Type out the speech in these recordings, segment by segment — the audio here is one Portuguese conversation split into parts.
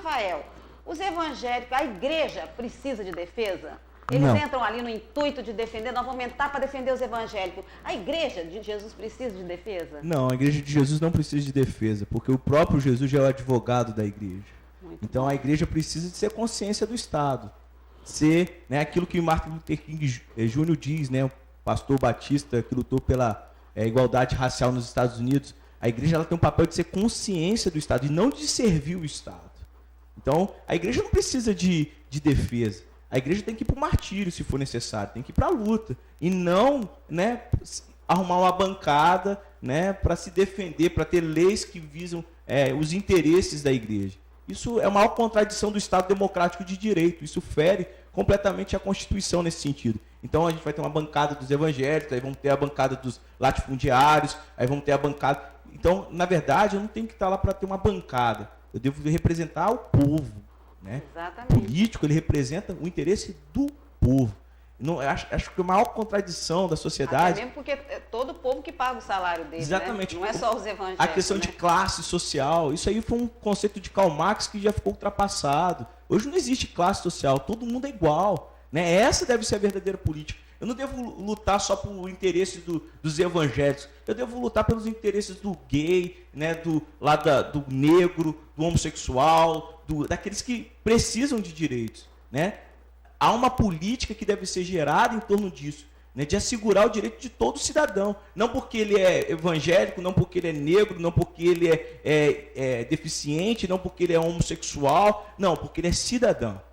Rafael, os evangélicos, a igreja precisa de defesa? Eles Não. entram ali no intuito de defender, nós vamos entrar para defender os evangélicos. A igreja de Jesus precisa de defesa? Não, a igreja de Jesus não precisa de defesa, porque o próprio Jesus já é o advogado da igreja. Então a igreja precisa de ser consciência do Estado. Ser, né, aquilo que Martin Luther King Jr. diz, né, o pastor batista que lutou pela igualdade racial nos Estados Unidos. A igreja ela tem um papel de ser consciência do Estado e não de servir o Estado. Então a igreja não precisa de defesa. A igreja tem que ir para o martírio, se for necessário, tem que ir para a luta. E não, né, arrumar uma bancada, né, para se defender, para ter leis que visam os interesses da igreja. Isso é a maior contradição do Estado democrático de direito. Isso fere completamente a Constituição nesse sentido. Então a gente vai ter uma bancada dos evangélicos, aí vamos ter a bancada dos latifundiários, aí vamos ter a bancada... Então, na verdade, eu não tenho que estar lá para ter uma bancada. Eu devo representar o povo. Né? Exatamente. O político, ele representa o interesse do povo. Não, acho que a maior contradição da sociedade... Até mesmo porque é todo o povo que paga o salário dele, exatamente, né? Não é só os evangélicos. A questão, né, de classe social, isso aí foi um conceito de Karl Marx que já ficou ultrapassado. Hoje não existe classe social, todo mundo é igual. Né? Essa deve ser a verdadeira política. Eu não devo lutar só por interesse dos evangélicos. Eu devo lutar pelos interesses do gay, né, do negro, do homossexual, daqueles que precisam de direitos. Né? Há uma política que deve ser gerada em torno disso, né, de assegurar o direito de todo cidadão. Não porque ele é evangélico, não porque ele é negro, não porque ele é deficiente, não porque ele é homossexual, não, porque ele é cidadão.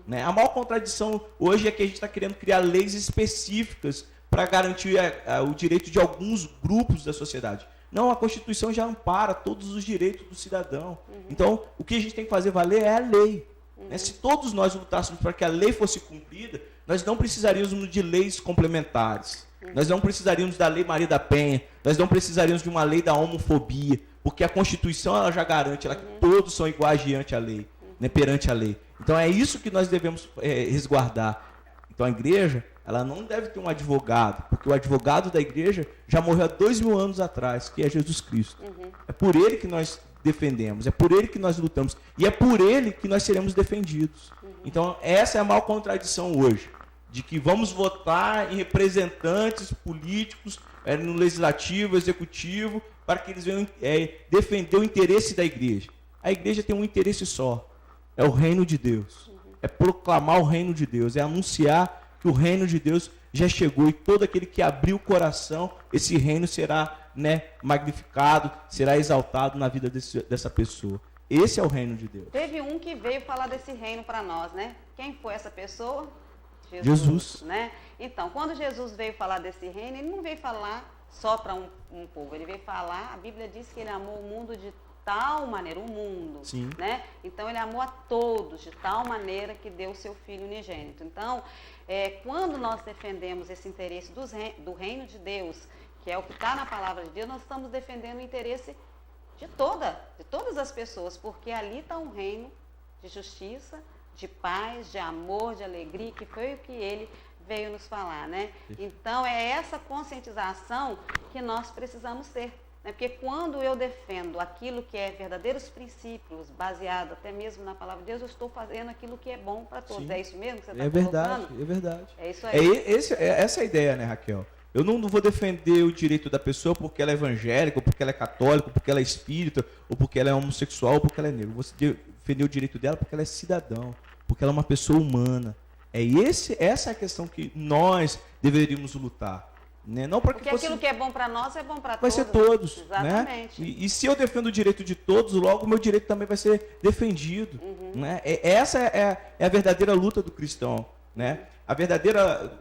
Né? A maior contradição hoje é que a gente está querendo criar leis específicas para garantir o direito de alguns grupos da sociedade. Não, a Constituição já ampara todos os direitos do cidadão. Então, o que a gente tem que fazer valer é a lei. Né? Se todos nós lutássemos para que a lei fosse cumprida, nós não precisaríamos de leis complementares. Nós não precisaríamos da Lei Maria da Penha, nós não precisaríamos de uma lei da homofobia, porque a Constituição ela já garante que todos são iguais diante a lei, né, perante a lei. Então é isso que nós devemos resguardar. Então a igreja, ela não deve ter um advogado, porque o advogado da igreja já morreu há 2000 anos atrás, que é Jesus Cristo. É por ele que nós defendemos, é por ele que nós lutamos, e é por ele que nós seremos defendidos. Então essa é a maior contradição hoje, de que vamos votar em representantes políticos no legislativo, executivo, para que eles venham defender o interesse da igreja. A igreja tem um interesse só, é o reino de Deus. É proclamar o reino de Deus, é anunciar que o reino de Deus já chegou e todo aquele que abrir o coração, esse reino será, né, magnificado, será exaltado na vida dessa pessoa. Esse é o reino de Deus. Teve um que veio falar desse reino para nós, né? Quem foi essa pessoa? Jesus. Né? Então, quando Jesus veio falar desse reino, ele não veio falar só para um povo, ele veio falar, a Bíblia diz que ele amou o mundo de tal maneira, o mundo, sim, né? Então ele amou a todos de tal maneira que deu o seu Filho unigênito. Então, quando nós defendemos esse interesse do reino de Deus, que é o que está na palavra de Deus, nós estamos defendendo o interesse de todas as pessoas, porque ali está um reino de justiça, de paz, de amor, de alegria, que foi o que ele veio nos falar, né? Então é essa conscientização que nós precisamos ter. Porque quando eu defendo aquilo que é verdadeiros princípios, baseado até mesmo na palavra de Deus, eu estou fazendo aquilo que é bom para todos. Sim. É isso mesmo que você está colocando? É verdade. É isso aí. Essa é a ideia, né, Raquel? Eu não vou defender o direito da pessoa porque ela é evangélica, ou porque ela é católica, ou porque ela é espírita, ou porque ela é homossexual, ou porque ela é negra. Eu vou defender o direito dela porque ela é cidadão, porque ela é uma pessoa humana. Essa é a questão que nós deveríamos lutar. Né? Não porque aquilo que é bom para nós é bom para todos. Vai ser todos. Exatamente. Né? E se eu defendo o direito de todos, logo o meu direito também vai ser defendido. Né? Essa é a verdadeira luta do cristão. Né?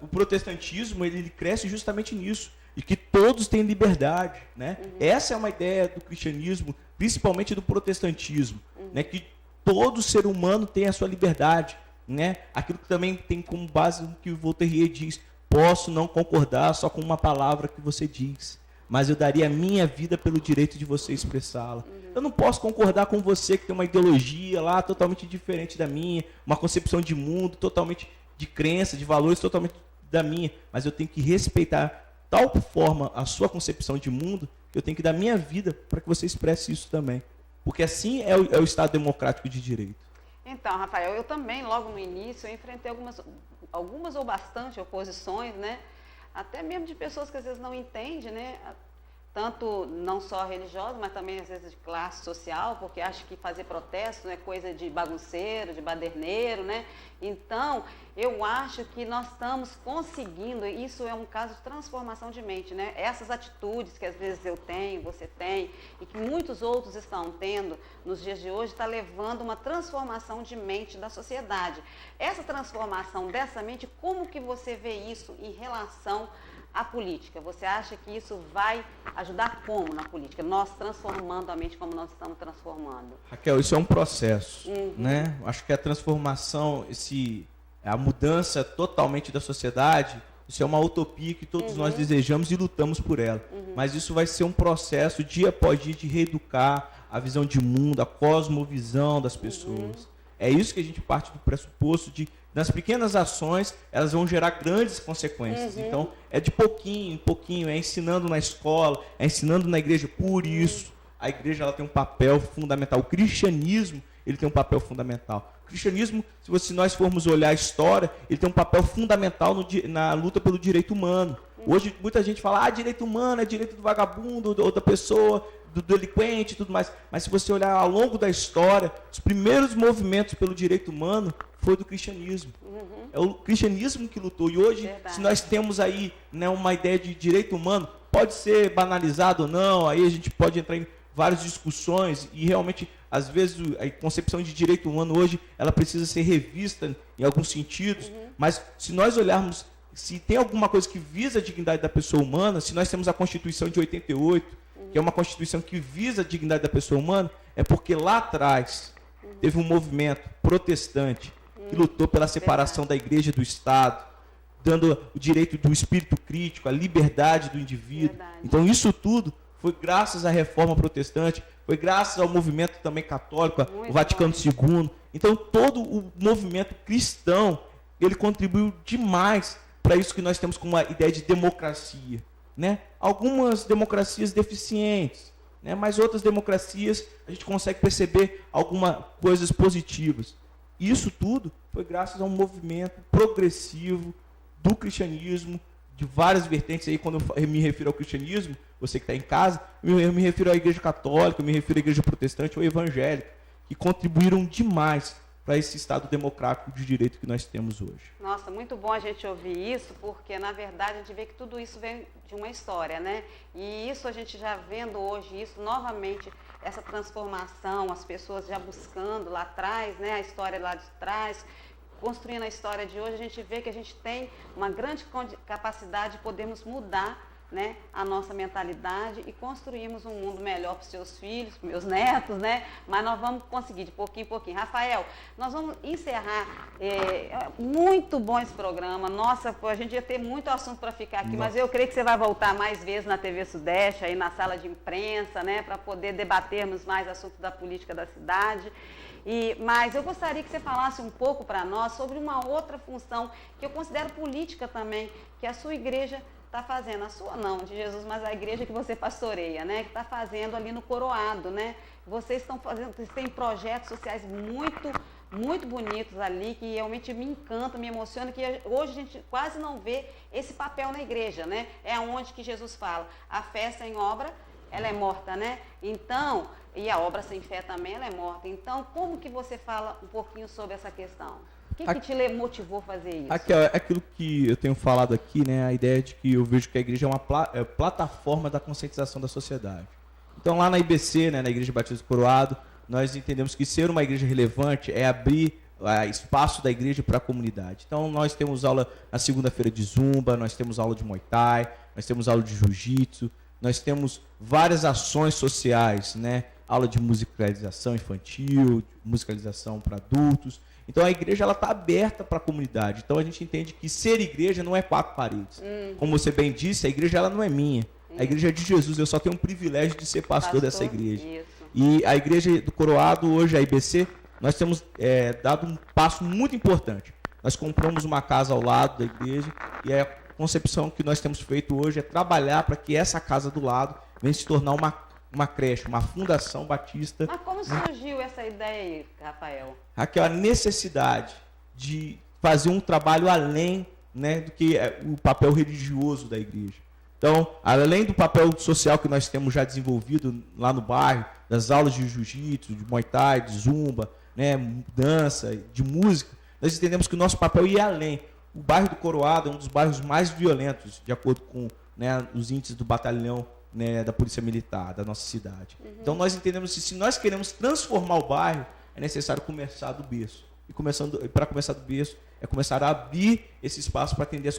O protestantismo ele cresce justamente nisso. E que todos têm liberdade. Né? Essa é uma ideia do cristianismo, principalmente do protestantismo. Né? Que todo ser humano tem a sua liberdade. Né? Aquilo que também tem como base o que o Voltaire diz: posso não concordar só com uma palavra que você diz, mas eu daria a minha vida pelo direito de você expressá-la. Eu não posso concordar com você que tem uma ideologia lá totalmente diferente da minha, uma concepção de mundo totalmente de crença, de valores totalmente da minha, mas eu tenho que respeitar tal forma a sua concepção de mundo que eu tenho que dar minha vida para que você expresse isso também. Porque assim é o Estado democrático de direito. Então, Rafael, eu também, logo no início, eu enfrentei algumas ou bastante oposições, né? Até mesmo de pessoas que às vezes não entendem, né? Tanto não só religiosa, mas também às vezes de classe social, porque acho que fazer protesto não é coisa de bagunceiro, de baderneiro, né? Então, eu acho que nós estamos conseguindo, isso é um caso de transformação de mente, né? Essas atitudes que às vezes eu tenho, você tem, e que muitos outros estão tendo nos dias de hoje, está levando uma transformação de mente da sociedade. Essa transformação dessa mente, como que você vê isso em relação à política? Você acha que isso vai ajudar como na política? Nós transformando a mente como nós estamos transformando. Raquel, isso é um processo, né? Acho que a transformação, a mudança totalmente da sociedade, isso é uma utopia que todos nós desejamos e lutamos por ela. Mas isso vai ser um processo, dia após dia, de reeducar a visão de mundo, a cosmovisão das pessoas. É isso que a gente parte do pressuposto de, nas pequenas ações, elas vão gerar grandes consequências. Então, é de pouquinho em pouquinho, é ensinando na escola, é ensinando na igreja. Por isso, a igreja ela tem um papel fundamental. O cristianismo, ele tem um papel fundamental. O cristianismo, se nós formos olhar a história, ele tem um papel fundamental na luta pelo direito humano. Hoje, muita gente fala, direito humano é direito do vagabundo, ou da pessoa, do delinquente e tudo mais. Mas se você olhar ao longo da história, os primeiros movimentos pelo direito humano foi do cristianismo. É o cristianismo que lutou. E hoje, se nós temos aí, né, uma ideia de direito humano, pode ser banalizado ou não, aí a gente pode entrar em várias discussões e realmente, às vezes, a concepção de direito humano hoje, ela precisa ser revista em alguns sentidos, mas se nós olharmos, se tem alguma coisa que visa a dignidade da pessoa humana, se nós temos a Constituição de 88, que é uma Constituição que visa a dignidade da pessoa humana, é porque lá atrás teve um movimento protestante que lutou pela separação da igreja do Estado, dando o direito do espírito crítico, a liberdade do indivíduo. Então isso tudo foi graças à reforma protestante, foi graças ao movimento também católico, o Vaticano II. Então todo o movimento cristão, ele contribuiu demais para isso que nós temos como uma ideia de democracia, né? Algumas democracias deficientes, né? Mas outras democracias a gente consegue perceber algumas coisas positivas. Isso tudo foi graças a um movimento progressivo do cristianismo, de várias vertentes. Aí, quando eu me refiro ao cristianismo, você que está em casa, eu me refiro à igreja católica, eu me refiro à igreja protestante ou evangélica, que contribuíram demais para esse Estado democrático de direito que nós temos hoje. Nossa, muito bom a gente ouvir isso, porque, na verdade, a gente vê que tudo isso vem de uma história, né? E isso a gente já vendo hoje, isso novamente, essa transformação, as pessoas já buscando lá atrás, né? A história lá de trás, construindo a história de hoje, a gente vê que a gente tem uma grande capacidade de podermos mudar, né, a nossa mentalidade e construirmos um mundo melhor para os seus filhos, para os meus netos, né? Mas nós vamos conseguir de pouquinho em pouquinho. Rafael, nós vamos encerrar. Muito bom esse programa. Nossa, a gente ia ter muito assunto para ficar aqui, mas eu creio que você vai voltar mais vezes na TV Sudeste, aí na sala de imprensa, né, para poder debatermos mais assuntos da política da cidade. Mas eu gostaria que você falasse um pouco para nós sobre uma outra função que eu considero política também, que a sua igreja está fazendo, a sua não, de Jesus, mas a igreja que você pastoreia, né, que está fazendo ali no Coroado, né? Vocês estão fazendo, vocês têm projetos sociais muito bonitos ali, que realmente me encanta, me emociona, que hoje a gente quase não vê esse papel na igreja, né? É onde que Jesus fala, a fé sem obra, ela é morta, né? Então, e a obra sem fé também, ela é morta. Então, como que você fala um pouquinho sobre essa questão? O que te motivou a fazer isso? Aquilo que eu tenho falado aqui, né, a ideia de que eu vejo que a igreja é uma plataforma da conscientização da sociedade. Então, lá na IBC, né, na Igreja Batista do Coroado, nós entendemos que ser uma igreja relevante é abrir espaço da igreja para a comunidade. Então, nós temos aula na segunda-feira de Zumba, nós temos aula de Muay Thai, nós temos aula de Jiu-Jitsu, nós temos várias ações sociais, né, aula de musicalização infantil, musicalização para adultos. Então a igreja está aberta para a comunidade. Então a gente entende que ser igreja não é quatro paredes. Como você bem disse, a igreja ela não é minha. A igreja é de Jesus. Eu só tenho o privilégio de ser pastor dessa igreja. Isso. E a igreja do Coroado, hoje, a IBC, nós temos dado um passo muito importante. Nós compramos uma casa ao lado da igreja e a concepção que nós temos feito hoje é trabalhar para que essa casa do lado venha se tornar uma creche, uma fundação batista. Mas como surgiu essa ideia aí, Rafael? Raquel, a necessidade de fazer um trabalho além, né, do que o papel religioso da igreja. Então, além do papel social que nós temos já desenvolvido lá no bairro, das aulas de jiu-jitsu, de muay thai, de zumba, né, dança, de música, nós entendemos que o nosso papel ia além. O bairro do Coroado é um dos bairros mais violentos, de acordo com, né, os índices do batalhão, né, da Polícia Militar, da nossa cidade. Então, nós entendemos que se nós queremos transformar o bairro, é necessário começar do berço. E para começar do berço, é começar a abrir esse espaço para atender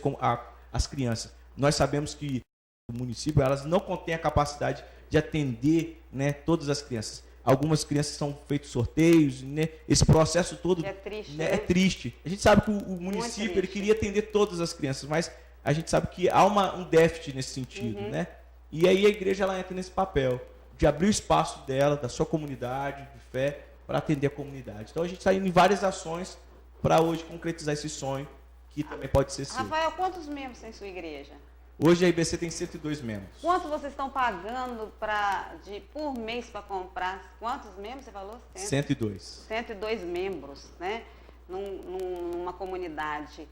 as crianças. Nós sabemos que o município, elas não contém a capacidade de atender, né, todas as crianças. Algumas crianças são feitos sorteios, né? Esse processo todo é triste, né, é triste. A gente sabe que o município ele queria atender todas as crianças, mas a gente sabe que há um déficit nesse sentido, né? E aí a igreja ela entra nesse papel de abrir o espaço dela, da sua comunidade de fé, para atender a comunidade. Então a gente está indo em várias ações para hoje concretizar esse sonho, que também pode ser seu. Rafael, quantos membros tem sua igreja? Hoje a IBC tem 102 membros. Quanto vocês estão pagando por mês para comprar? Quantos membros você falou? 102. 102 membros, né? Numa comunidade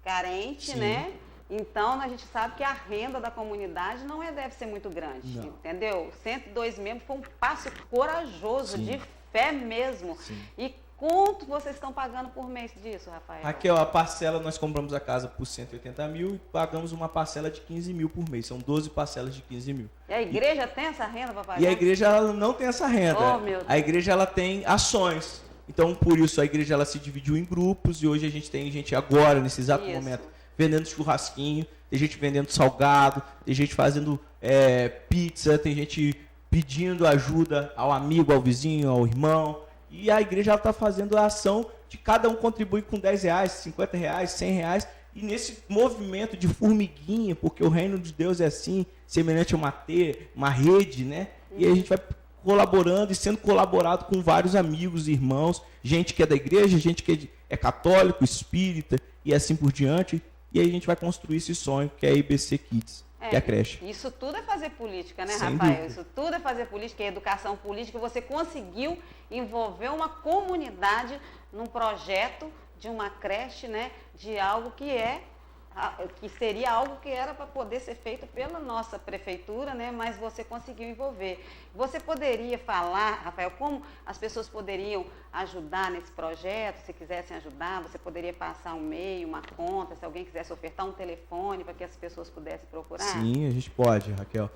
carente, Sim. né? Então, a gente sabe que a renda da comunidade não deve ser muito grande, não. Entendeu? 102 membros foi um passo corajoso, Sim. de fé mesmo. Sim. E quanto vocês estão pagando por mês disso, Rafael? Raquel, a parcela, nós compramos a casa por 180 mil e pagamos uma parcela de 15 mil por mês. São 12 parcelas de 15 mil. E a igreja tem essa renda para pagar? E a igreja ela não tem essa renda. Oh, meu Deus. A igreja ela tem ações. Então, por isso, a igreja ela se dividiu em grupos e hoje a gente tem gente agora, nesse exato momento, vendendo churrasquinho, tem gente vendendo salgado, tem gente fazendo pizza, tem gente pedindo ajuda ao amigo, ao vizinho, ao irmão. E a igreja está fazendo a ação de cada um contribuir com R$10, R$50, R$100. E nesse movimento de formiguinha, porque o reino de Deus é assim, semelhante a uma rede, né? E aí a gente vai colaborando e sendo colaborado com vários amigos, irmãos, gente que é da igreja, gente que é católico, espírita e assim por diante. E aí a gente vai construir esse sonho que é a IBC Kids, que é a creche. Isso tudo é fazer política, né, Sem Rafael? dúvida. Isso tudo é fazer política, é educação política. Você conseguiu envolver uma comunidade num projeto de uma creche, né, de algo que seria algo que era para poder ser feito pela nossa prefeitura, né, mas você conseguiu envolver. Você poderia falar, Rafael, como as pessoas poderiam ajudar nesse projeto? Se quisessem ajudar, você poderia passar um e-mail, uma conta, se alguém quisesse ofertar um telefone para que as pessoas pudessem procurar? Sim, a gente pode, Raquel.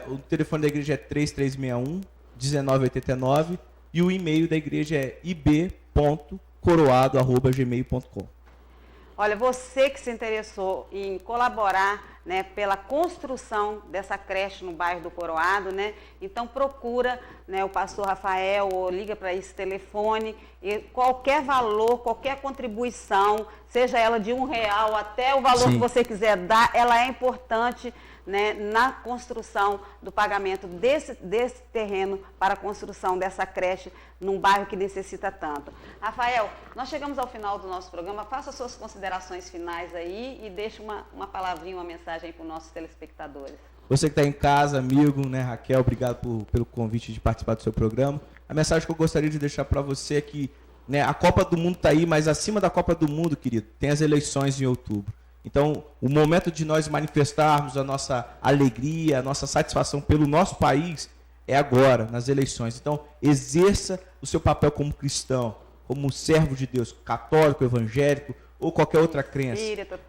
O telefone da igreja é 3361-1989 e o e-mail da igreja é ib.coroado@gmail.com. Olha, você que se interessou em colaborar, né, pela construção dessa creche no bairro do Coroado, né, então procura, né, o pastor Rafael ou liga para esse telefone e qualquer valor, qualquer contribuição, seja ela de R$1 até o valor Sim. que você quiser dar, ela é importante, né, na construção do pagamento desse terreno para a construção dessa creche num bairro que necessita tanto. Rafael, nós chegamos ao final do nosso programa. Faça suas considerações finais aí e deixe uma palavrinha, uma mensagem aí para os nossos telespectadores. Você que está em casa, amigo, né, Raquel, obrigado pelo convite de participar do seu programa. A mensagem que eu gostaria de deixar para você é que, né, a Copa do Mundo está aí, mas acima da Copa do Mundo, querido, tem as eleições em outubro. Então, o momento de nós manifestarmos a nossa alegria, a nossa satisfação pelo nosso país é agora, nas eleições. Então, exerça o seu papel como cristão, como servo de Deus, católico, evangélico ou qualquer outra crença.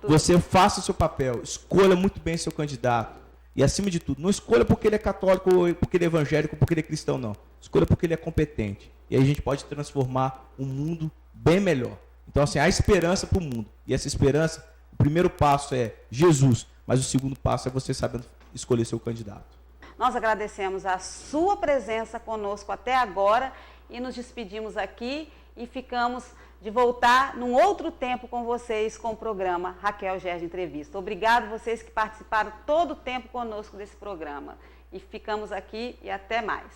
Você faça o seu papel, escolha muito bem seu candidato. E, acima de tudo, não escolha porque ele é católico, ou porque ele é evangélico, ou porque ele é cristão, não. Escolha porque ele é competente. E aí a gente pode transformar um mundo bem melhor. Então, assim, há esperança para o mundo. E essa esperança, o primeiro passo é Jesus, mas o segundo passo é você sabendo escolher seu candidato. Nós agradecemos a sua presença conosco até agora e nos despedimos aqui e ficamos de voltar num outro tempo com vocês com o programa Raquel Gerge Entrevista. Obrigado vocês que participaram todo o tempo conosco desse programa. E ficamos aqui e até mais.